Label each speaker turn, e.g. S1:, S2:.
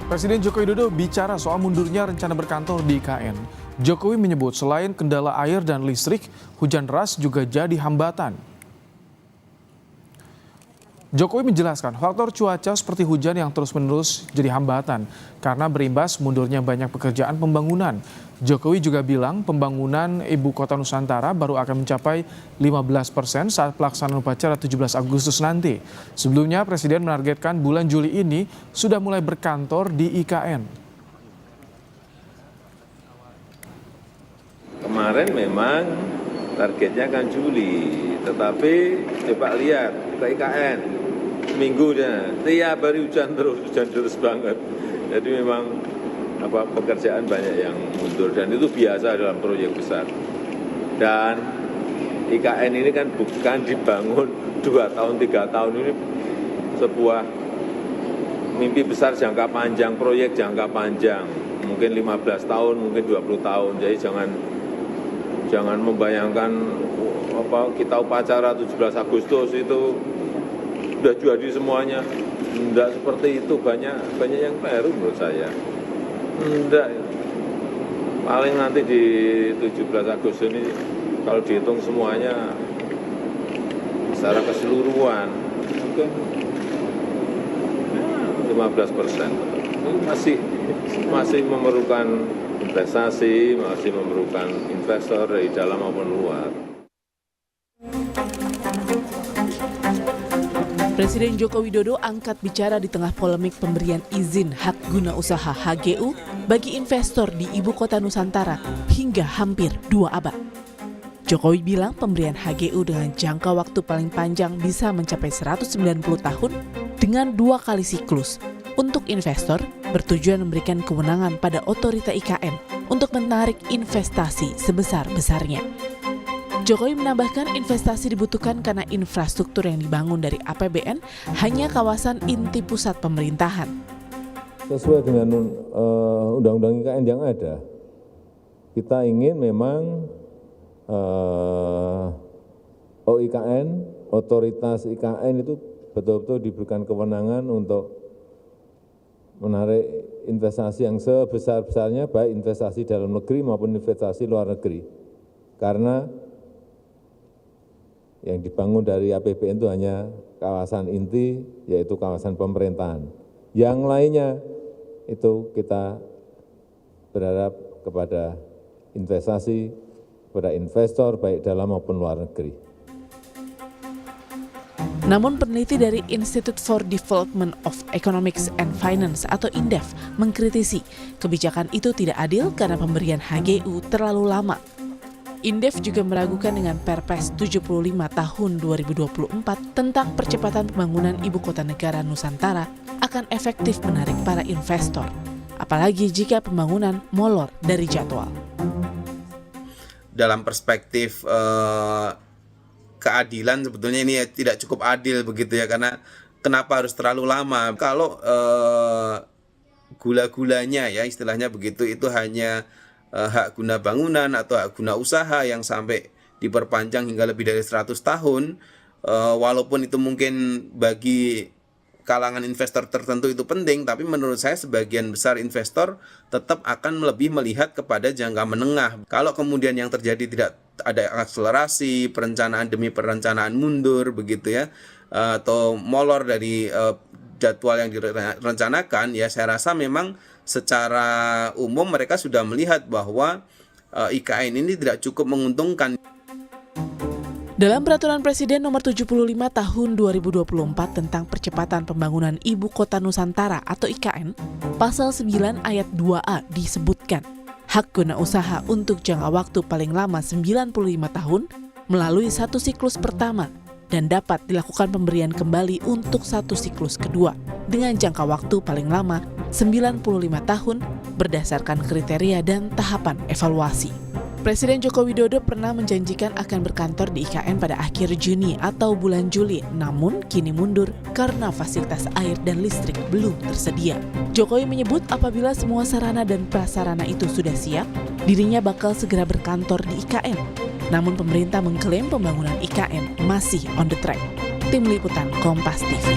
S1: Presiden Joko Widodo bicara soal mundurnya rencana berkantor di IKN. Jokowi menyebut selain kendala air dan listrik, hujan deras juga jadi hambatan. Jokowi menjelaskan faktor cuaca seperti hujan yang terus-menerus jadi hambatan karena berimbas mundurnya banyak pekerjaan pembangunan. Jokowi juga bilang pembangunan Ibu Kota Nusantara baru akan mencapai 15% saat pelaksanaan upacara 17 Agustus nanti. Sebelumnya Presiden menargetkan bulan Juli ini sudah mulai berkantor di IKN.
S2: Kemarin memang targetnya kan Juli, tetapi coba lihat ke IKN, minggunya tiap hari hujan terus banget. Jadi memang pekerjaan banyak yang mundur dan itu biasa dalam proyek besar. Dan IKN ini kan bukan dibangun 2 tahun, 3 tahun, ini sebuah mimpi besar jangka panjang, proyek jangka panjang, mungkin 15 tahun, mungkin 20 tahun. Jadi jangan membayangkan kita upacara 17 Agustus itu sudah jadi semuanya. Tidak seperti itu, banyak yang keliru menurut saya. Tidak, paling nanti di 17 Agustus ini kalau dihitung semuanya secara keseluruhan mungkin 15%. Masih memerlukan investasi, masih memerlukan investor dari dalam maupun luar.
S3: Presiden Joko Widodo angkat bicara di tengah polemik pemberian izin hak guna usaha HGU bagi investor di Ibu Kota Nusantara hingga hampir 2 abad. Jokowi bilang pemberian HGU dengan jangka waktu paling panjang bisa mencapai 190 tahun dengan 2 kali siklus. Untuk investor, bertujuan memberikan kewenangan pada otorita IKN untuk menarik investasi sebesar-besarnya. Jokowi menambahkan investasi dibutuhkan karena infrastruktur yang dibangun dari APBN hanya kawasan inti pusat pemerintahan.
S2: Sesuai dengan undang-undang IKN yang ada, kita ingin memang OIKN, otoritas IKN itu betul-betul diberikan kewenangan untuk menarik investasi yang sebesar-besarnya, baik investasi dalam negeri maupun investasi luar negeri. Karena yang dibangun dari APBN itu hanya kawasan inti, yaitu kawasan pemerintahan. Yang lainnya itu kita berharap kepada investasi, kepada investor baik dalam maupun luar negeri.
S3: Namun peneliti dari Institute for Development of Economics and Finance atau INDEF mengkritisi kebijakan itu tidak adil karena pemberian HGU terlalu lama. INDEF juga meragukan dengan Perpres 75 tahun 2024 tentang percepatan pembangunan Ibu Kota Negara Nusantara akan efektif menarik para investor, apalagi jika pembangunan molor dari jadwal.
S4: Dalam perspektif keadilan sebetulnya ini tidak cukup adil begitu ya, karena kenapa harus terlalu lama? Kalau gula-gulanya ya istilahnya begitu, itu hanya hak guna bangunan atau hak guna usaha yang sampai diperpanjang hingga lebih dari 100 tahun, walaupun itu mungkin bagi kalangan investor tertentu itu penting, tapi menurut saya sebagian besar investor tetap akan lebih melihat kepada jangka menengah. Kalau kemudian yang terjadi tidak ada akselerasi, perencanaan demi perencanaan mundur begitu ya, atau molor dari jadwal yang direncanakan, ya saya rasa memang secara umum mereka sudah melihat bahwa IKN ini tidak cukup menguntungkan.
S3: Dalam Peraturan Presiden Nomor 75 Tahun 2024 tentang Percepatan Pembangunan Ibu Kota Nusantara atau IKN, Pasal 9 Ayat 2A disebutkan, hak guna usaha untuk jangka waktu paling lama 95 tahun melalui satu siklus pertama dan dapat dilakukan pemberian kembali untuk satu siklus kedua dengan jangka waktu paling lama 95 tahun berdasarkan kriteria dan tahapan evaluasi. Presiden Joko Widodo pernah menjanjikan akan berkantor di IKN pada akhir Juni atau bulan Juli, namun kini mundur karena fasilitas air dan listrik belum tersedia. Jokowi menyebut apabila semua sarana dan prasarana itu sudah siap, dirinya bakal segera berkantor di IKN. Namun pemerintah mengklaim pembangunan IKN masih on the track. Tim Liputan Kompas TV.